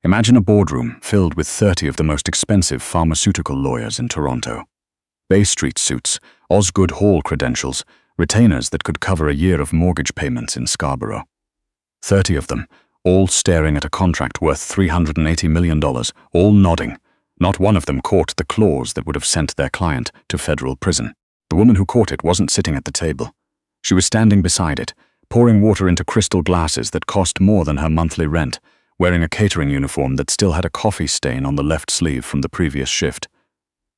Imagine a boardroom filled with 30 of the most expensive pharmaceutical lawyers in Toronto. Bay Street suits, Osgood Hall credentials, retainers that could cover a year of mortgage payments in Scarborough. 30 of them, all staring at a contract worth $380 million, all nodding. Not one of them caught the clause that would have sent their client to federal prison. The woman who caught it wasn't sitting at the table. She was standing beside it, pouring water into crystal glasses that cost more than her monthly rent, wearing a catering uniform that still had a coffee stain on the left sleeve from the previous shift.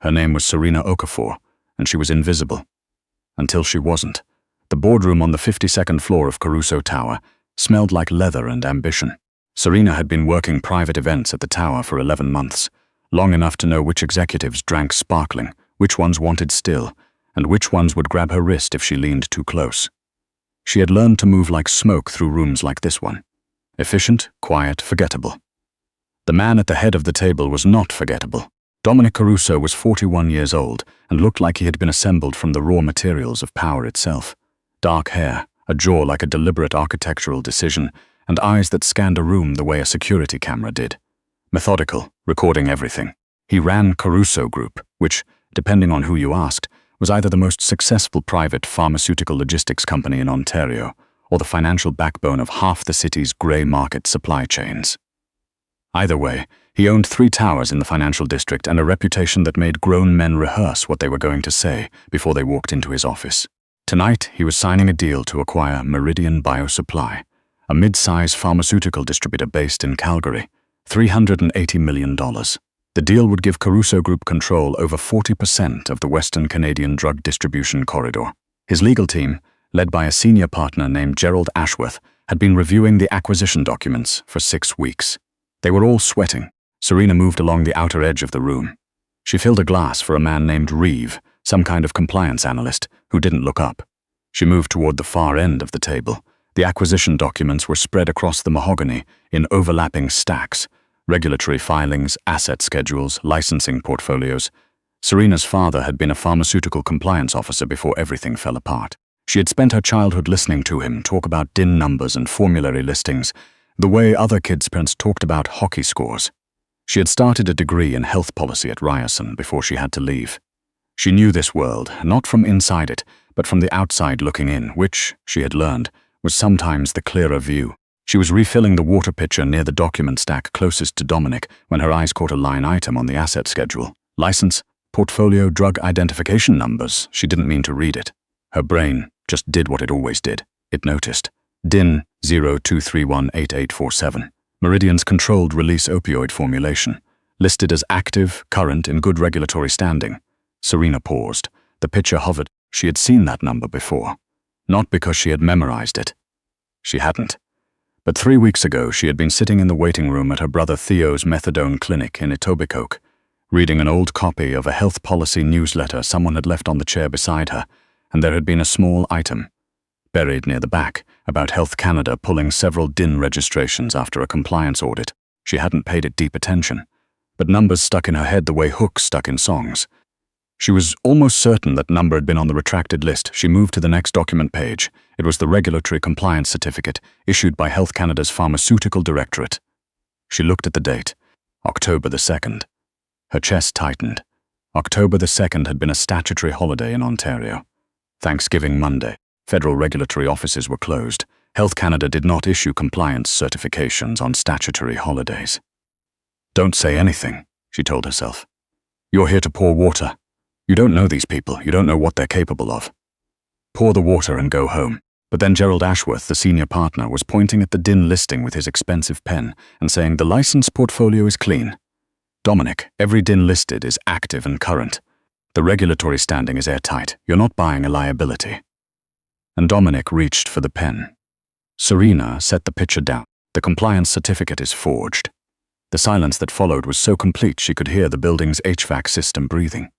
Her name was Serena Okafor, and she was invisible. Until she wasn't. The boardroom on the 52nd floor of Caruso Tower smelled like leather and ambition. Serena had been working private events at the tower for 11 months, long enough to know which executives drank sparkling, which ones wanted still, and which ones would grab her wrist if she leaned too close. She had learned to move like smoke through rooms like this one. Efficient, quiet, forgettable. The man at the head of the table was not forgettable. Dominic Caruso was 41 years old and looked like he had been assembled from the raw materials of power itself. Dark hair, a jaw like a deliberate architectural decision, and eyes that scanned a room the way a security camera did. Methodical, recording everything. He ran Caruso Group, which, depending on who you asked, was either the most successful private pharmaceutical logistics company in Ontario or the financial backbone of half the city's grey market supply chains. Either way, he owned 3 towers in the financial district and a reputation that made grown men rehearse what they were going to say before they walked into his office. Tonight, he was signing a deal to acquire Meridian Biosupply, a mid-size pharmaceutical distributor based in Calgary, $380 million. The deal would give Caruso Group control over 40% of the Western Canadian drug distribution corridor. His legal team, led by a senior partner named Gerald Ashworth, had been reviewing the acquisition documents for 6 weeks. They were all sweating. Serena moved along the outer edge of the room. She filled a glass for a man named Reeve, some kind of compliance analyst, who didn't look up. She moved toward the far end of the table. The acquisition documents were spread across the mahogany in overlapping stacks. Regulatory filings, asset schedules, licensing portfolios. Serena's father had been a pharmaceutical compliance officer before everything fell apart. She had spent her childhood listening to him talk about DIN numbers and formulary listings, the way other kids' parents talked about hockey scores. She had started a degree in health policy at Ryerson before she had to leave. She knew this world, not from inside it, but from the outside looking in, which, she had learned, was sometimes the clearer view. She was refilling the water pitcher near the document stack closest to Dominic when her eyes caught a line item on the asset schedule. License, portfolio, drug identification numbers. She didn't mean to read it. Her brain just did what it always did. It noticed. DIN 02318847. Meridian's controlled release opioid formulation. Listed as active, current, in good regulatory standing. Serena paused. The pitcher hovered. She had seen that number before. Not because she had memorized it. She hadn't. But 3 weeks ago, she had been sitting in the waiting room at her brother Theo's methadone clinic in Etobicoke, reading an old copy of a health policy newsletter someone had left on the chair beside her, and there had been a small item, buried near the back, about Health Canada pulling several DIN registrations after a compliance audit. She hadn't paid it deep attention, but numbers stuck in her head the way hooks stuck in songs. She was almost certain that number had been on the retracted list. She moved to the next document page. It was the regulatory compliance certificate issued by Health Canada's Pharmaceutical Directorate. She looked at the date, October the 2nd. Her chest tightened. October the 2nd had been a statutory holiday in Ontario. Thanksgiving Monday. Federal regulatory offices were closed. Health Canada did not issue compliance certifications on statutory holidays. Don't say anything, she told herself. You're here to pour water. You don't know these people. You don't know what they're capable of. Pour the water and go home. But then Gerald Ashworth, the senior partner, was pointing at the DIN listing with his expensive pen and saying the license portfolio is clean. Dominic, every DIN listed is active and current. The regulatory standing is airtight. You're not buying a liability. And Dominic reached for the pen. Serena set the pitcher down. The compliance certificate is forged. The silence that followed was so complete she could hear the building's HVAC system breathing.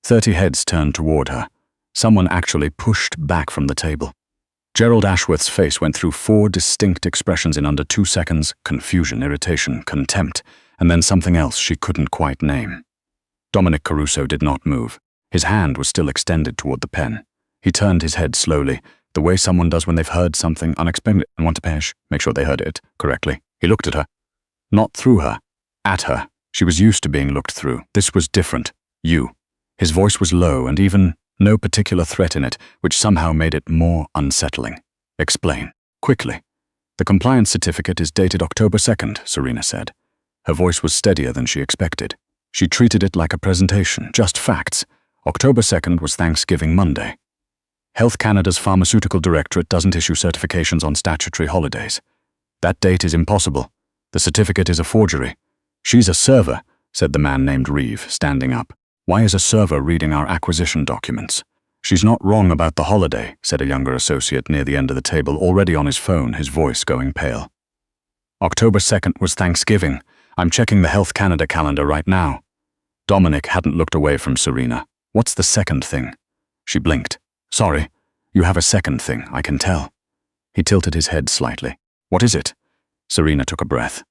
30 heads turned toward her. Someone actually pushed back from the table. Gerald Ashworth's face went through 4 distinct expressions in under 2 seconds: confusion, irritation, contempt, and then something else she couldn't quite name. Dominic Caruso did not move. His hand was still extended toward the pen. He turned his head slowly, the way someone does when they've heard something unexpected and want to make sure they heard it correctly. He looked at her. Not through her, At her. She was used to being looked through. This was different. You. His voice was low and even no particular threat in it, which somehow made it more unsettling. Explain. Quickly. The compliance certificate is dated October 2nd, Serena said. Her voice was steadier than she expected. She treated it like a presentation, just facts. October 2nd was Thanksgiving Monday. Health Canada's Pharmaceutical Directorate doesn't issue certifications on statutory holidays. That date is impossible. The certificate is a forgery. She's a server, said the man named Reeve, standing up. Why is a server reading our acquisition documents? She's not wrong about the holiday, said a younger associate near the end of the table, already on his phone, his voice going pale. October 2nd was Thanksgiving. I'm checking the Health Canada calendar right now. Dominic hadn't looked away from Serena. What's the second thing? She blinked. Sorry, you have a second thing, I can tell. He tilted his head slightly. What is it? Serena took a breath.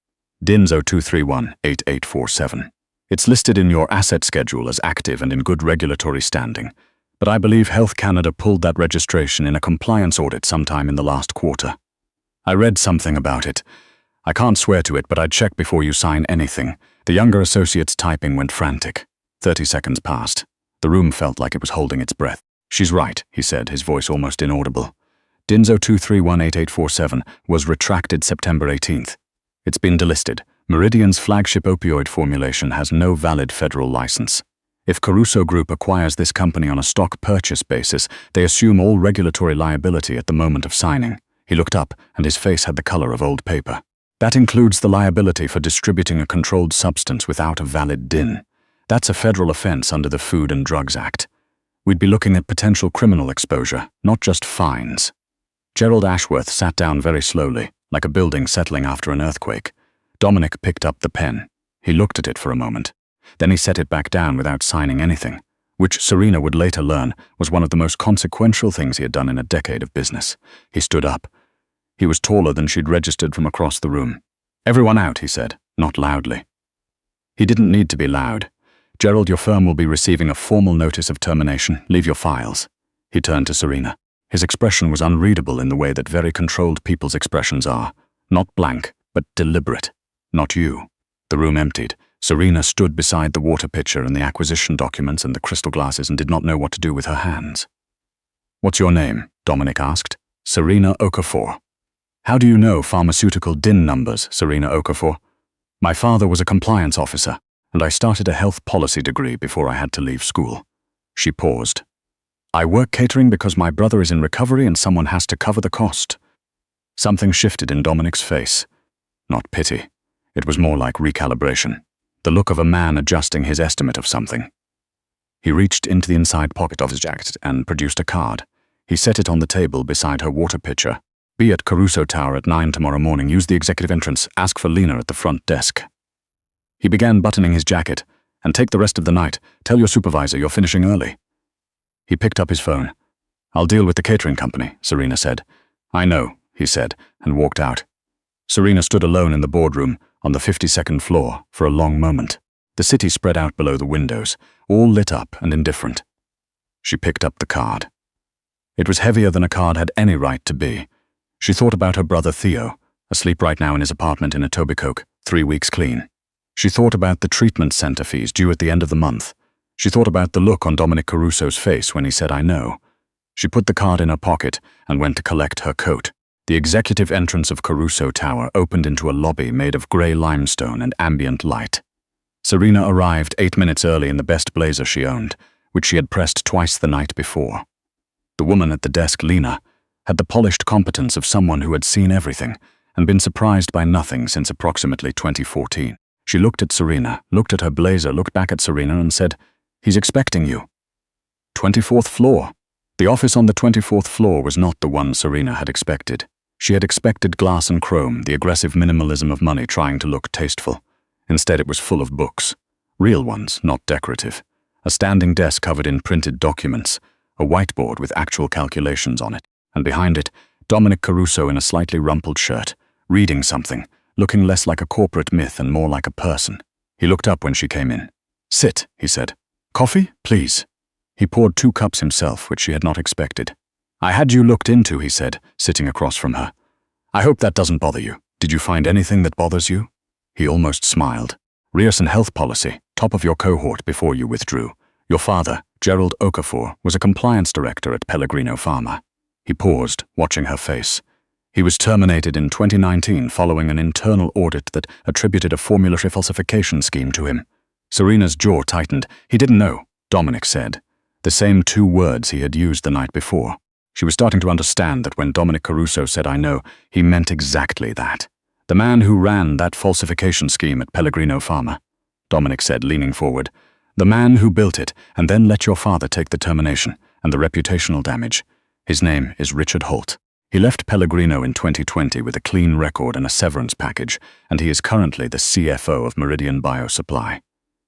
DIN 0231-8847. It's listed in your asset schedule as active and in good regulatory standing, but I believe Health Canada pulled that registration in a compliance audit sometime in the last quarter. I read something about it. I can't swear to it, but I'd check before you sign anything. The younger associate's typing went frantic. 30 seconds passed. The room felt like it was holding its breath. She's right, he said, his voice almost inaudible. DIN 0231-8847 was retracted September 18th. It's been delisted. Meridian's flagship opioid formulation has no valid federal license. If Caruso Group acquires this company on a stock purchase basis, they assume all regulatory liability at the moment of signing. He looked up, and his face had the color of old paper. That includes the liability for distributing a controlled substance without a valid DIN. That's a federal offense under the Food and Drugs Act. We'd be looking at potential criminal exposure, not just fines. Gerald Ashworth sat down very slowly, like a building settling after an earthquake. Dominic picked up the pen. He looked at it for a moment. Then he set it back down without signing anything, which Serena would later learn was one of the most consequential things he had done in a decade of business. He stood up. He was taller than she'd registered from across the room. Everyone out, he said, not loudly. He didn't need to be loud. Gerald, your firm will be receiving a formal notice of termination. Leave your files. He turned to Serena. His expression was unreadable in the way that very controlled people's expressions are. Not blank, but deliberate. Not you. The room emptied. Serena stood beside the water pitcher and the acquisition documents and the crystal glasses and did not know what to do with her hands. What's your name? Dominic asked. Serena Okafor. How do you know pharmaceutical DIN numbers, Serena Okafor? My father was a compliance officer, and I started a health policy degree before I had to leave school. She paused. I work catering because my brother is in recovery and someone has to cover the cost. Something shifted in Dominic's face. Not pity. It was more like recalibration. The look of a man adjusting his estimate of something. He reached into the inside pocket of his jacket and produced a card. He set it on the table beside her water pitcher. Be at Caruso Tower at 9 tomorrow morning. Use the executive entrance. Ask for Lena at the front desk. He began buttoning his jacket. And take the rest of the night. Tell your supervisor you're finishing early. He picked up his phone. I'll deal with the catering company, Serena said. I know, he said, and walked out. Serena stood alone in the boardroom on the 52nd floor for a long moment. The city spread out below the windows, all lit up and indifferent. She picked up the card. It was heavier than a card had any right to be. She thought about her brother Theo, asleep right now in his apartment in Etobicoke, 3 weeks clean. She thought about the treatment center fees due at the end of the month. She thought about the look on Dominic Caruso's face when he said, I know. She put the card in her pocket and went to collect her coat. The executive entrance of Caruso Tower opened into a lobby made of grey limestone and ambient light. Serena arrived 8 minutes early in the best blazer she owned, which she had pressed twice the night before. The woman at the desk, Lena, had the polished competence of someone who had seen everything and been surprised by nothing since approximately 2014. She looked at Serena, looked at her blazer, looked back at Serena and said, He's expecting you. 24th floor. The office on the 24th floor was not the one Serena had expected. She had expected glass and chrome, the aggressive minimalism of money trying to look tasteful. Instead, it was full of books. Real ones, not decorative. A standing desk covered in printed documents, a whiteboard with actual calculations on it, and behind it, Dominic Caruso in a slightly rumpled shirt, reading something, looking less like a corporate myth and more like a person. He looked up when she came in. Sit, he said. Coffee, please. He poured 2 cups himself, which she had not expected. I had you looked into, he said, sitting across from her. I hope that doesn't bother you. Did you find anything that bothers you? He almost smiled. Ryerson Health Policy, top of your cohort before you withdrew. Your father, Gerald Okafor, was a compliance director at Pellegrino Pharma. He paused, watching her face. He was terminated in 2019 following an internal audit that attributed a formulary falsification scheme to him. Serena's jaw tightened. He didn't know, Dominic said. The same 2 words he had used the night before. She was starting to understand that when Dominic Caruso said "I know," he meant exactly that. The man who ran that falsification scheme at Pellegrino Pharma, Dominic said, leaning forward. The man who built it and then let your father take the termination and the reputational damage. His name is Richard Holt. He left Pellegrino in 2020 with a clean record and a severance package, and he is currently the CFO of Meridian Biosupply.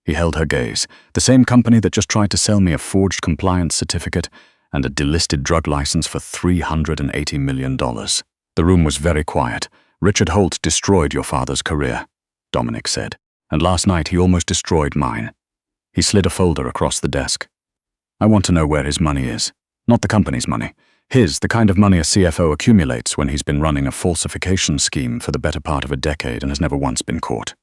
He held her gaze. The same company that just tried to sell me a forged compliance certificate and a delisted drug license for $380 million. The room was very quiet. Richard Holt destroyed your father's career, Dominic said, and last night he almost destroyed mine. He slid a folder across the desk. I want to know where his money is. Not the company's money. His, the kind of money a CFO accumulates when he's been running a falsification scheme for the better part of a decade and has never once been caught.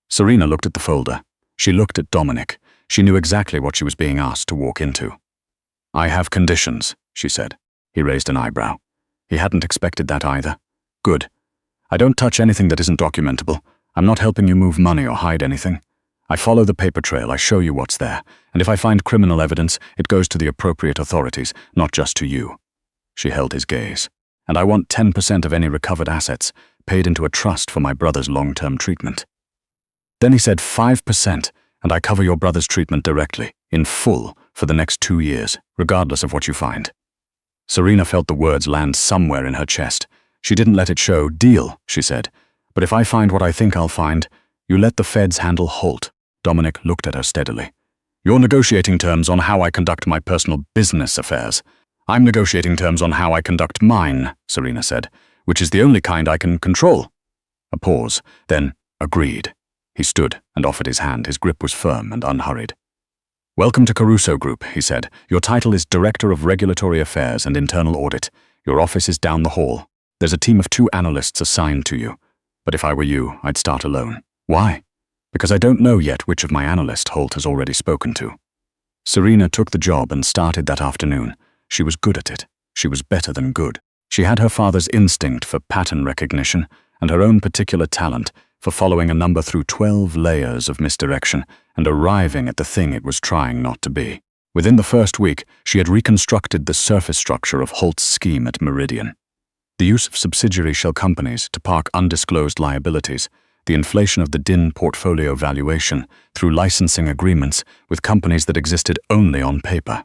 Serena looked at the folder. She looked at Dominic. She knew exactly what she was being asked to walk into. I have conditions, she said. He raised an eyebrow. He hadn't expected that either. Good. I don't touch anything that isn't documentable. I'm not helping you move money or hide anything. I follow the paper trail, I show you what's there, and if I find criminal evidence, it goes to the appropriate authorities, not just to you. She held his gaze. And I want 10% of any recovered assets, paid into a trust for my brother's long-term treatment. Then he said 5%, and I cover your brother's treatment directly, in full, for the next 2 years, regardless of what you find. Serena felt the words land somewhere in her chest. She didn't let it show. Deal, she said. But if I find what I think I'll find, you let the feds handle Holt. Dominic looked at her steadily. You're negotiating terms on how I conduct my personal business affairs. I'm negotiating terms on how I conduct mine, Serena said, which is the only kind I can control. A pause, then agreed. He stood and offered his hand. His grip was firm and unhurried. Welcome to Caruso Group, he said. Your title is Director of Regulatory Affairs and Internal Audit. Your office is down the hall. There's a team of 2 analysts assigned to you. But if I were you, I'd start alone. Why? Because I don't know yet which of my analysts Holt has already spoken to. Serena took the job and started that afternoon. She was good at it. She was better than good. She had her father's instinct for pattern recognition and her own particular talent for following a number through 12 layers of misdirection and arriving at the thing it was trying not to be. Within the first week, she had reconstructed the surface structure of Holt's scheme at Meridian. The use of subsidiary shell companies to park undisclosed liabilities, the inflation of the DIN portfolio valuation through licensing agreements with companies that existed only on paper.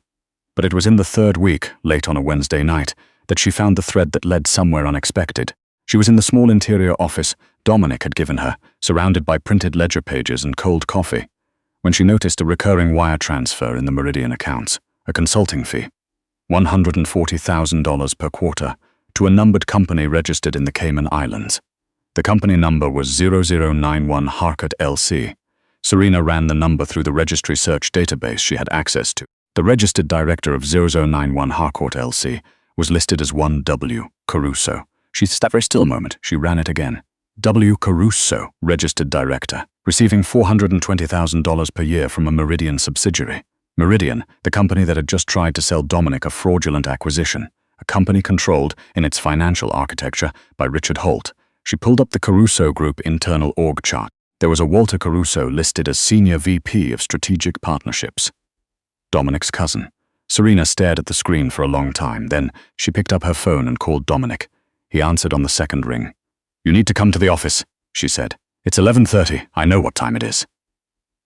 But it was in the 3rd week, late on a Wednesday night, that she found the thread that led somewhere unexpected. She was in the small interior office Dominic had given her, surrounded by printed ledger pages and cold coffee, when she noticed a recurring wire transfer in the Meridian accounts, a consulting fee, $140,000 per quarter, to a numbered company registered in the Cayman Islands. The company number was 0091 Harcourt LC. Serena ran the number through the registry search database she had access to. The registered director of 0091 Harcourt LC was listed as 1W Caruso. She sat very still a moment. She ran it again. W. Caruso, registered director, receiving $420,000 per year from a Meridian subsidiary. Meridian, the company that had just tried to sell Dominic a fraudulent acquisition, a company controlled, in its financial architecture, by Richard Holt. She pulled up the Caruso Group internal org chart. There was a Walter Caruso listed as Senior VP of Strategic Partnerships. Dominic's cousin. Serena stared at the screen for a long time. Then she picked up her phone and called Dominic. He answered on the 2nd ring. You need to come to the office, she said. It's 11:30. I know what time it is.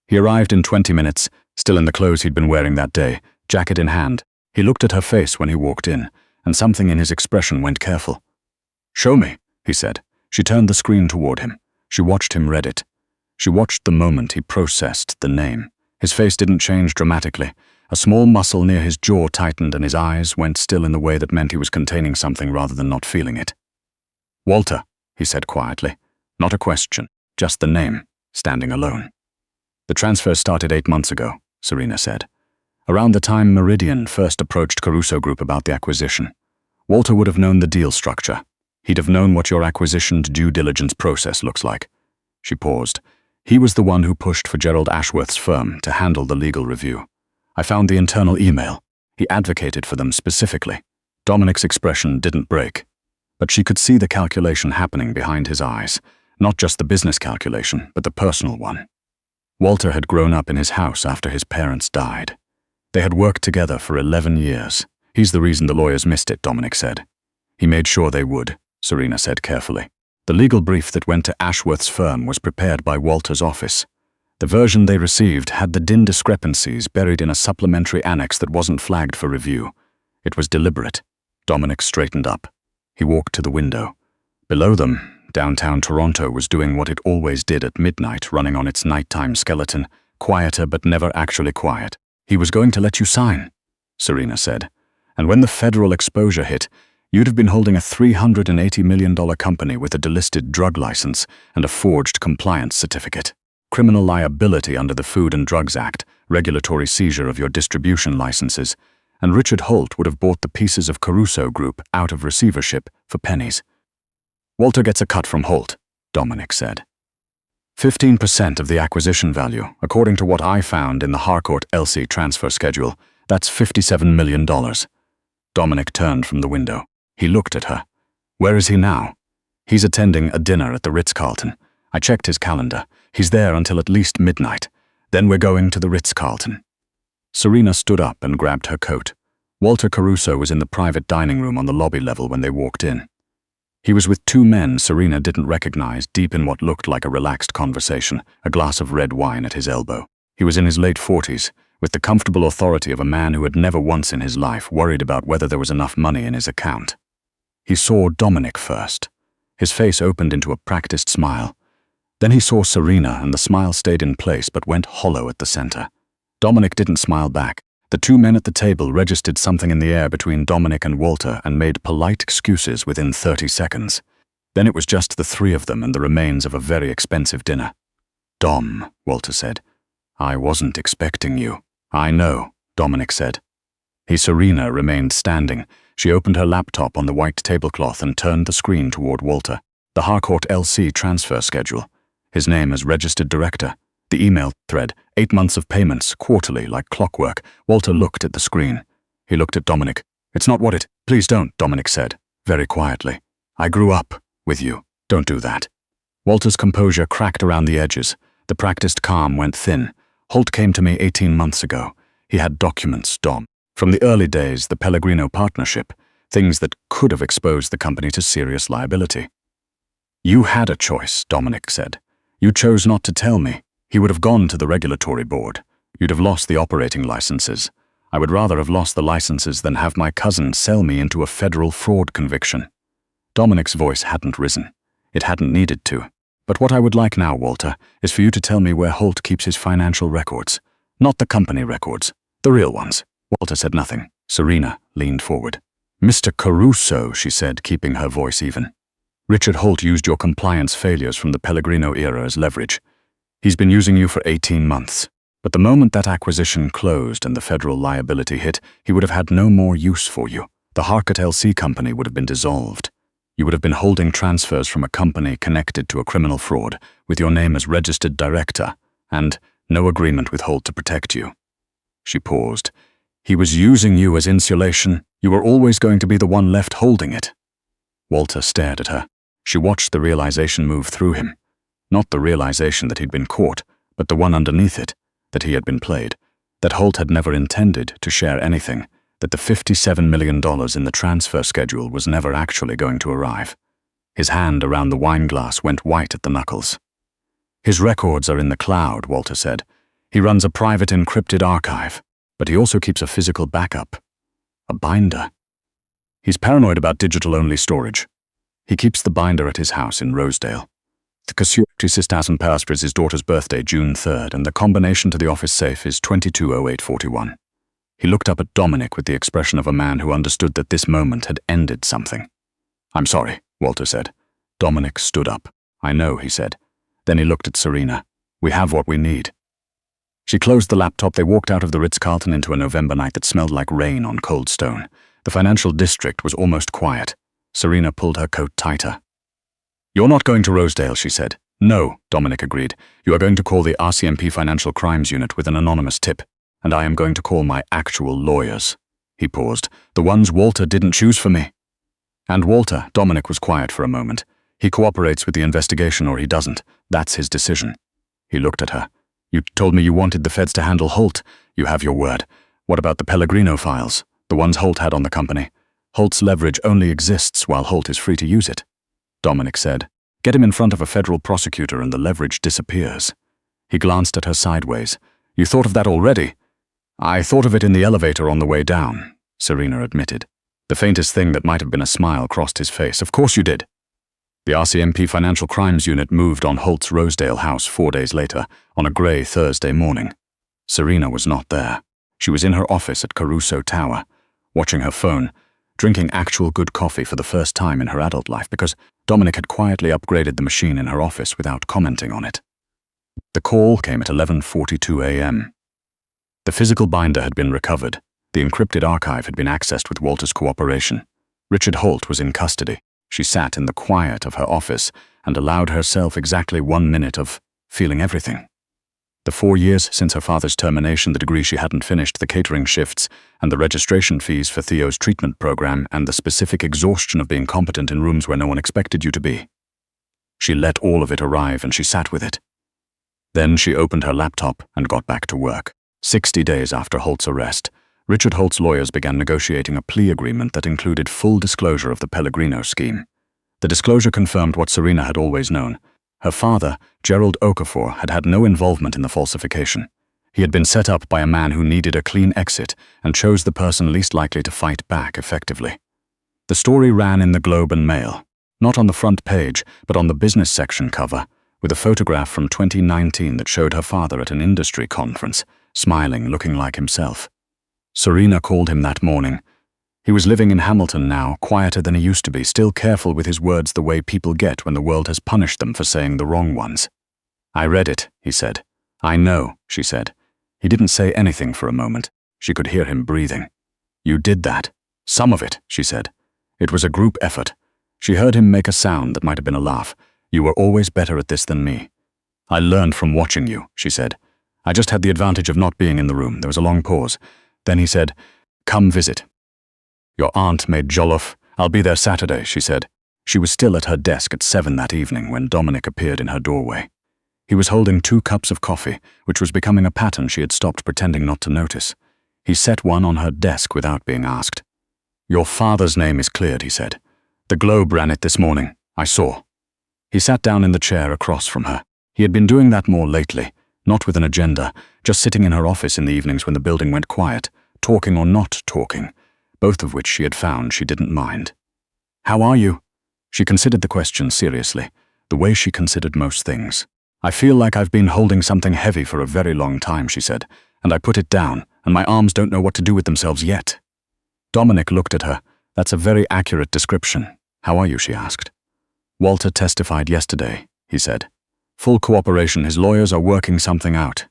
He arrived in 20 minutes, still in the clothes he'd been wearing that day, jacket in hand. He looked at her face when he walked in, and something in his expression went careful. Show me, he said. She turned the screen toward him. She watched him read it. She watched the moment he processed the name. His face didn't change dramatically. A small muscle near his jaw tightened and his eyes went still in the way that meant he was containing something rather than not feeling it. Walter, he said quietly. Not a question, just the name, standing alone. The transfer started 8 months ago, Serena said. Around the time Meridian first approached Caruso Group about the acquisition. Walter would have known the deal structure. He'd have known what your acquisition due diligence process looks like. She paused. He was the one who pushed for Gerald Ashworth's firm to handle the legal review. I found the internal email. He advocated for them specifically. Dominic's expression didn't break, but she could see the calculation happening behind his eyes, not just the business calculation, but the personal one. Walter had grown up in his house after his parents died. They had worked together for 11 years. He's the reason the lawyers missed it, Dominic said. He made sure they would, Serena said carefully. The legal brief that went to Ashworth's firm was prepared by Walter's office. The version they received had the DIN discrepancies buried in a supplementary annex that wasn't flagged for review. It was deliberate. Dominic straightened up. He walked to the window. Below them, downtown Toronto was doing what it always did at midnight, running on its nighttime skeleton, quieter but never actually quiet. He was going to let you sign, Serena said. And when the federal exposure hit, you'd have been holding a $380 million company with a delisted drug license and a forged compliance certificate. Criminal liability under the Food and Drugs Act, regulatory seizure of your distribution licenses, and Richard Holt would have bought the pieces of Caruso Group out of receivership for pennies. Walter gets a cut from Holt, Dominic said. 15% of the acquisition value, according to what I found in the Harcourt LC transfer schedule. That's $57 million. Dominic turned from the window. He looked at her. Where is he now? He's attending a dinner at the Ritz-Carlton. I checked his calendar. He's there until at least midnight. Then we're going to the Ritz-Carlton. Serena stood up and grabbed her coat. Walter Caruso was in the private dining room on the lobby level when they walked in. He was with two men Serena didn't recognize, deep in what looked like a relaxed conversation, a glass of red wine at his elbow. He was in his late 40s, with the comfortable authority of a man who had never once in his life worried about whether there was enough money in his account. He saw Dominic first. His face opened into a practiced smile. Then he saw Serena, and the smile stayed in place but went hollow at the center. Dominic didn't smile back. The two men at the table registered something in the air between Dominic and Walter and made polite excuses within 30 seconds. Then it was just the three of them and the remains of a very expensive dinner. "Dom," Walter said. "I wasn't expecting you." "I know," Dominic said. Serena remained standing. She opened her laptop on the white tablecloth and turned the screen toward Walter. The Harcourt LC transfer schedule. His name as registered director. The email thread, 8 months of payments, quarterly, like clockwork. Walter looked at the screen. He looked at Dominic. "It's not what it—" "Please don't," Dominic said, very quietly. "I grew up with you. Don't do that." Walter's composure cracked around the edges. The practiced calm went thin. "Holt came to me 18 months ago. He had documents, Dom. From the early days, the Pellegrino partnership, things that could have exposed the company to serious liability." "You had a choice," Dominic said. "You chose not to tell me. He would have gone to the regulatory board. You'd have lost the operating licenses. I would rather have lost the licenses than have my cousin sell me into a federal fraud conviction." Dominic's voice hadn't risen. It hadn't needed to. "But what I would like now, Walter, is for you to tell me where Holt keeps his financial records. Not the company records, the real ones." Walter said nothing. Serena leaned forward. "Mr. Caruso," she said, keeping her voice even. "Richard Holt used your compliance failures from the Pellegrino era as leverage. He's been using you for 18 months. But the moment that acquisition closed and the federal liability hit, he would have had no more use for you. The Harcourt LC company would have been dissolved. You would have been holding transfers from a company connected to a criminal fraud, with your name as registered director, and no agreement with Holt to protect you." She paused. "He was using you as insulation. You were always going to be the one left holding it." Walter stared at her. She watched the realization move through him. Not the realization that he'd been caught, but the one underneath it, that he had been played, that Holt had never intended to share anything, that the $57 million in the transfer schedule was never actually going to arrive. His hand around the wine glass went white at the knuckles. "His records are in the cloud," Walter said. "He runs a private encrypted archive, but he also keeps a physical backup. A binder. He's paranoid about digital-only storage. He keeps the binder at his house in Rosedale. The cassure £6,000 is his daughter's birthday, June 3rd, and the combination to the office safe is 220841. He looked up at Dominic with the expression of a man who understood that this moment had ended something. "I'm sorry," Walter said. Dominic stood up. "I know," he said. Then he looked at Serena. "We have what we need." She closed the laptop. They walked out of the Ritz-Carlton into a November night that smelled like rain on cold stone. The financial district was almost quiet. Serena pulled her coat tighter. "You're not going to Rosedale," she said. No, Dominic agreed. You are going to call the RCMP Financial Crimes Unit with an anonymous tip, and I am going to call my actual lawyers. He paused. The ones Walter didn't choose for me. And Walter, Dominic was quiet for a moment. He cooperates with the investigation or he doesn't. That's his decision. He looked at her. You told me you wanted the feds to handle Holt. You have your word. What about the Pellegrino files? The ones Holt had on the company? Holt's leverage only exists while Holt is free to use it. Dominic said. Get him in front of a federal prosecutor and the leverage disappears. He glanced at her sideways. You thought of that already? I thought of it in the elevator on the way down, Serena admitted. The faintest thing that might have been a smile crossed his face. Of course you did. The RCMP Financial Crimes Unit moved on Holt's Rosedale house 4 days later, on a grey Thursday morning. Serena was not there. She was in her office at Caruso Tower, watching her phone, drinking actual good coffee for the first time in her adult life because Dominic had quietly upgraded the machine in her office without commenting on it. The call came at 11:42 a.m. The physical binder had been recovered. The encrypted archive had been accessed with Walter's cooperation. Richard Holt was in custody. She sat in the quiet of her office and allowed herself exactly 1 minute of feeling everything. The 4 years since her father's termination, the degree she hadn't finished, the catering shifts, and the registration fees for Theo's treatment program, and the specific exhaustion of being competent in rooms where no one expected you to be. She let all of it arrive and she sat with it. Then she opened her laptop and got back to work. 60 days after Holt's arrest, Richard Holt's lawyers began negotiating a plea agreement that included full disclosure of the Pellegrino scheme. The disclosure confirmed what Serena had always known. Her father, Gerald Okafor, had had no involvement in the falsification. He had been set up by a man who needed a clean exit and chose the person least likely to fight back effectively. The story ran in the Globe and Mail, not on the front page, but on the business section cover, with a photograph from 2019 that showed her father at an industry conference, smiling, looking like himself. Serena called him that morning. He was living in Hamilton now, quieter than he used to be, still careful with his words the way people get when the world has punished them for saying the wrong ones. I read it, he said. I know, she said. He didn't say anything for a moment. She could hear him breathing. You did that. Some of it, she said. It was a group effort. She heard him make a sound that might have been a laugh. You were always better at this than me. I learned from watching you, she said. I just had the advantage of not being in the room. There was a long pause. Then he said, come visit. Your aunt made jollof. I'll be there Saturday, she said. She was still at her desk at 7 that evening when Dominic appeared in her doorway. He was holding 2 cups of coffee, which was becoming a pattern she had stopped pretending not to notice. He set one on her desk without being asked. Your father's name is cleared, he said. The Globe ran it this morning. I saw. He sat down in the chair across from her. He had been doing that more lately, not with an agenda, just sitting in her office in the evenings when the building went quiet, talking or not talking, both of which she had found she didn't mind. How are you? She considered the question seriously, the way she considered most things. I feel like I've been holding something heavy for a very long time, she said, and I put it down, and my arms don't know what to do with themselves yet. Dominic looked at her. That's a very accurate description. How are you, she asked. Walter testified yesterday, he said. Full cooperation, his lawyers are working something out.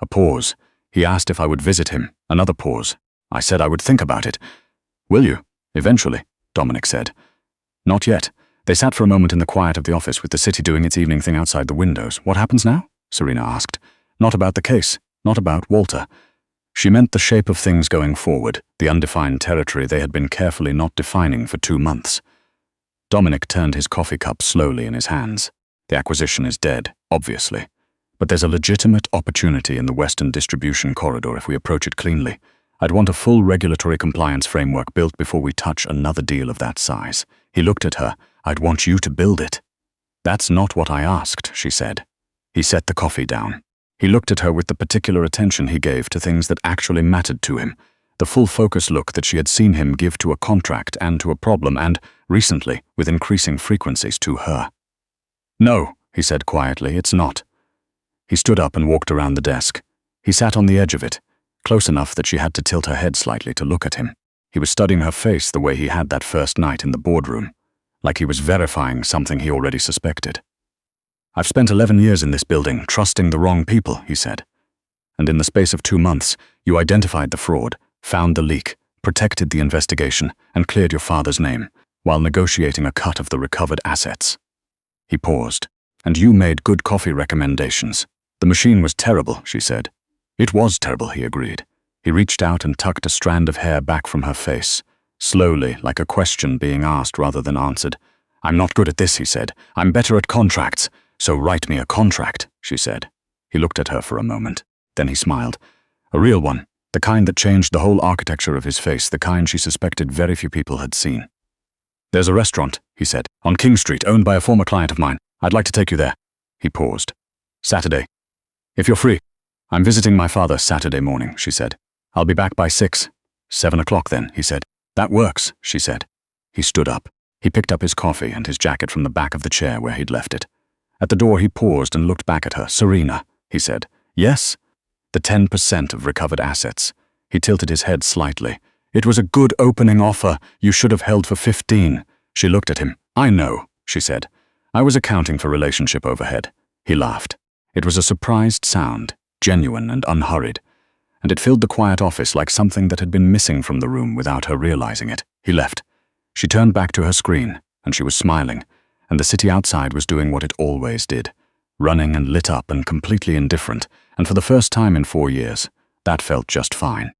A pause. He asked if I would visit him. Another pause. I said I would think about it. Will you? Eventually, Dominic said. Not yet. They sat for a moment in the quiet of the office with the city doing its evening thing outside the windows. What happens now? Serena asked. Not about the case. Not about Walter. She meant the shape of things going forward, the undefined territory they had been carefully not defining for 2 months. Dominic turned his coffee cup slowly in his hands. The acquisition is dead, obviously. But there's a legitimate opportunity in the Western distribution corridor if we approach it cleanly. I'd want a full regulatory compliance framework built before we touch another deal of that size. He looked at her. I'd want you to build it. That's not what I asked, she said. He set the coffee down. He looked at her with the particular attention he gave to things that actually mattered to him, the full focus look that she had seen him give to a contract and to a problem and, recently, with increasing frequencies, to her. No, he said quietly, it's not. He stood up and walked around the desk. He sat on the edge of it, close enough that she had to tilt her head slightly to look at him. He was studying her face the way he had that first night in the boardroom, like he was verifying something he already suspected. I've spent 11 years in this building, trusting the wrong people, he said. And in the space of 2 months, you identified the fraud, found the leak, protected the investigation, and cleared your father's name, while negotiating a cut of the recovered assets. He paused. And you made good coffee recommendations. The machine was terrible, she said. It was terrible, he agreed. He reached out and tucked a strand of hair back from her face, slowly, like a question being asked rather than answered. I'm not good at this, he said. I'm better at contracts. So write me a contract, she said. He looked at her for a moment. Then he smiled. A real one, the kind that changed the whole architecture of his face, the kind she suspected very few people had seen. There's a restaurant, he said, on King Street, owned by a former client of mine. I'd like to take you there. He paused. Saturday. If you're free. I'm visiting my father Saturday morning, she said. I'll be back by 6. 7 o'clock then, he said. That works, she said. He stood up. He picked up his coffee and his jacket from the back of the chair where he'd left it. At the door he paused and looked back at her. Serena, he said. Yes? The 10% of recovered assets. He tilted his head slightly. It was a good opening offer. You should have held for 15. She looked at him. I know, she said. I was accounting for relationship overhead. He laughed. It was a surprised sound, genuine and unhurried, and it filled the quiet office like something that had been missing from the room without her realizing it. He left. She turned back to her screen, and she was smiling, and the city outside was doing what it always did, running and lit up and completely indifferent, and for the first time in 4 years, that felt just fine.